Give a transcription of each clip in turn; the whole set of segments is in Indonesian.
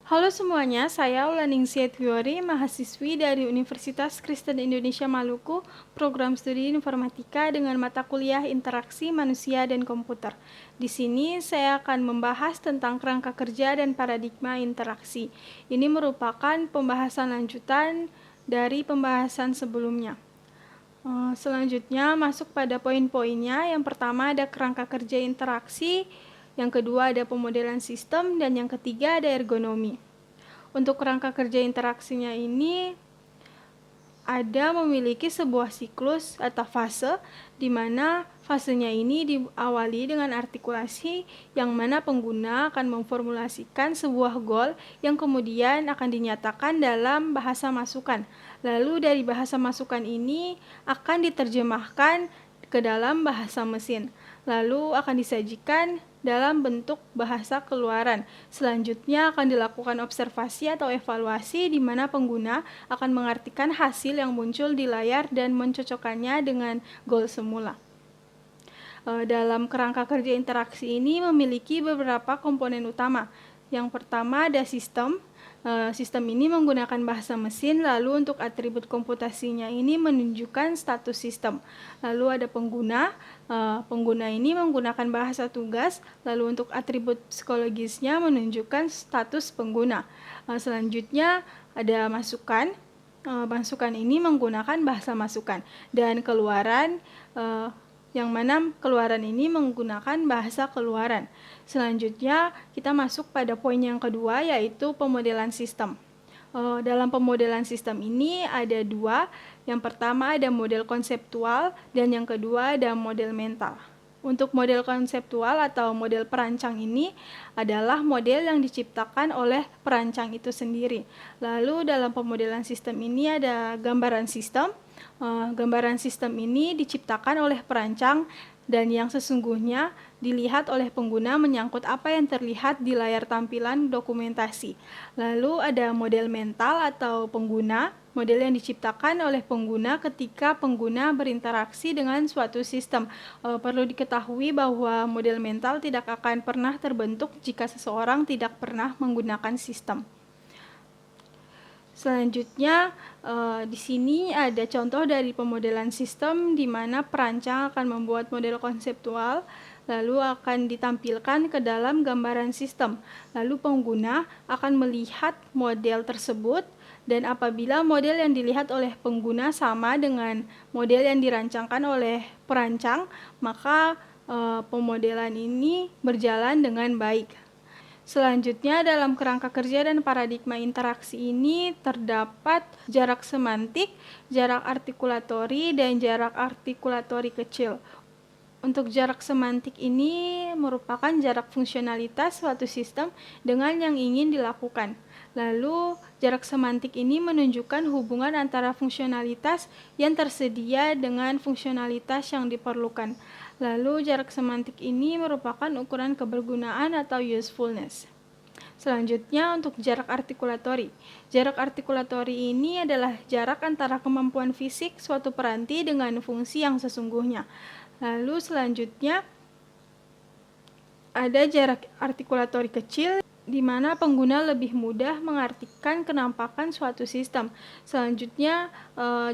Halo semuanya, saya Ulaningsih Fiori, mahasiswi dari Universitas Kristen Indonesia Maluku, program studi informatika dengan mata kuliah interaksi manusia dan komputer. Di sini saya akan membahas tentang kerangka kerja dan paradigma interaksi. Ini merupakan pembahasan lanjutan dari pembahasan sebelumnya. Selanjutnya masuk pada poin-poinnya. Yang pertama ada kerangka kerja interaksi, yang kedua ada pemodelan sistem, dan yang ketiga ada ergonomi. Untuk kerangka kerja interaksinya ini ada memiliki sebuah siklus atau fase, di mana fasenya ini diawali dengan artikulasi yang mana pengguna akan memformulasikan sebuah goal yang kemudian akan dinyatakan dalam bahasa masukan. Lalu dari bahasa masukan ini akan diterjemahkan ke dalam bahasa mesin, lalu akan disajikan dalam bentuk bahasa keluaran. Selanjutnya akan dilakukan observasi atau evaluasi di mana pengguna akan mengartikan hasil yang muncul di layar dan mencocokkannya dengan goal semula. Dalam kerangka kerja interaksi ini memiliki beberapa komponen utama. Yang pertama ada sistem. Sistem ini menggunakan bahasa mesin, lalu untuk atribut komputasinya ini menunjukkan status sistem. Lalu ada pengguna. Pengguna ini menggunakan bahasa tugas, lalu untuk atribut psikologisnya menunjukkan status pengguna. Selanjutnya ada masukan. Masukan ini menggunakan bahasa masukan, dan keluaran yang mana keluaran ini menggunakan bahasa keluaran. Selanjutnya kita masuk pada poin yang kedua, yaitu pemodelan sistem. Dalam pemodelan sistem ini ada dua. Yang pertama ada model konseptual dan yang kedua ada model mental. Untuk model konseptual atau model perancang ini adalah model yang diciptakan oleh perancang itu sendiri. Lalu dalam pemodelan sistem ini ada gambaran sistem. Gambaran sistem ini diciptakan oleh perancang dan yang sesungguhnya dilihat oleh pengguna menyangkut apa yang terlihat di layar tampilan dokumentasi. Lalu ada model mental atau pengguna, model yang diciptakan oleh pengguna ketika pengguna berinteraksi dengan suatu sistem. Perlu diketahui bahwa model mental tidak akan pernah terbentuk jika seseorang tidak pernah menggunakan sistem. Selanjutnya, di sini ada contoh dari pemodelan sistem di mana perancang akan membuat model konseptual, lalu akan ditampilkan ke dalam gambaran sistem. Lalu pengguna akan melihat model tersebut, dan apabila model yang dilihat oleh pengguna sama dengan model yang dirancangkan oleh perancang, maka pemodelan ini berjalan dengan baik. Selanjutnya, dalam kerangka kerja dan paradigma interaksi ini terdapat jarak semantik, jarak artikulatori, dan jarak artikulatori kecil. Untuk jarak semantik ini merupakan jarak fungsionalitas suatu sistem dengan yang ingin dilakukan. Lalu, jarak semantik ini menunjukkan hubungan antara fungsionalitas yang tersedia dengan fungsionalitas yang diperlukan. Lalu, jarak semantik ini merupakan ukuran kebergunaan atau usefulness. Selanjutnya untuk jarak artikulatori. Jarak artikulatori ini adalah jarak antara kemampuan fisik suatu peranti dengan fungsi yang sesungguhnya. Lalu selanjutnya ada jarak artikulatori kecil, di mana pengguna lebih mudah mengartikan kenampakan suatu sistem. Selanjutnya,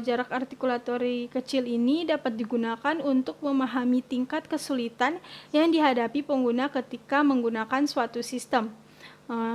jarak artikulatori kecil ini dapat digunakan untuk memahami tingkat kesulitan yang dihadapi pengguna ketika menggunakan suatu sistem.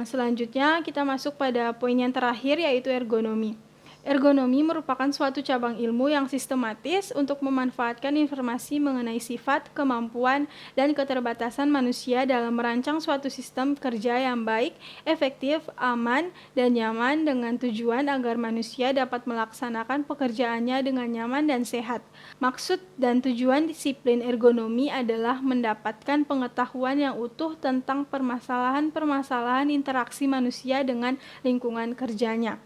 Selanjutnya, kita masuk pada poin yang terakhir, yaitu ergonomi. Ergonomi merupakan suatu cabang ilmu yang sistematis untuk memanfaatkan informasi mengenai sifat, kemampuan, dan keterbatasan manusia dalam merancang suatu sistem kerja yang baik, efektif, aman, dan nyaman dengan tujuan agar manusia dapat melaksanakan pekerjaannya dengan nyaman dan sehat. Maksud dan tujuan disiplin ergonomi adalah mendapatkan pengetahuan yang utuh tentang permasalahan-permasalahan interaksi manusia dengan lingkungan kerjanya.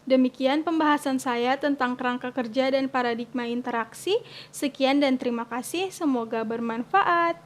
Demikian pembahasan saya tentang kerangka kerja dan paradigma interaksi. Sekian dan terima kasih, semoga bermanfaat.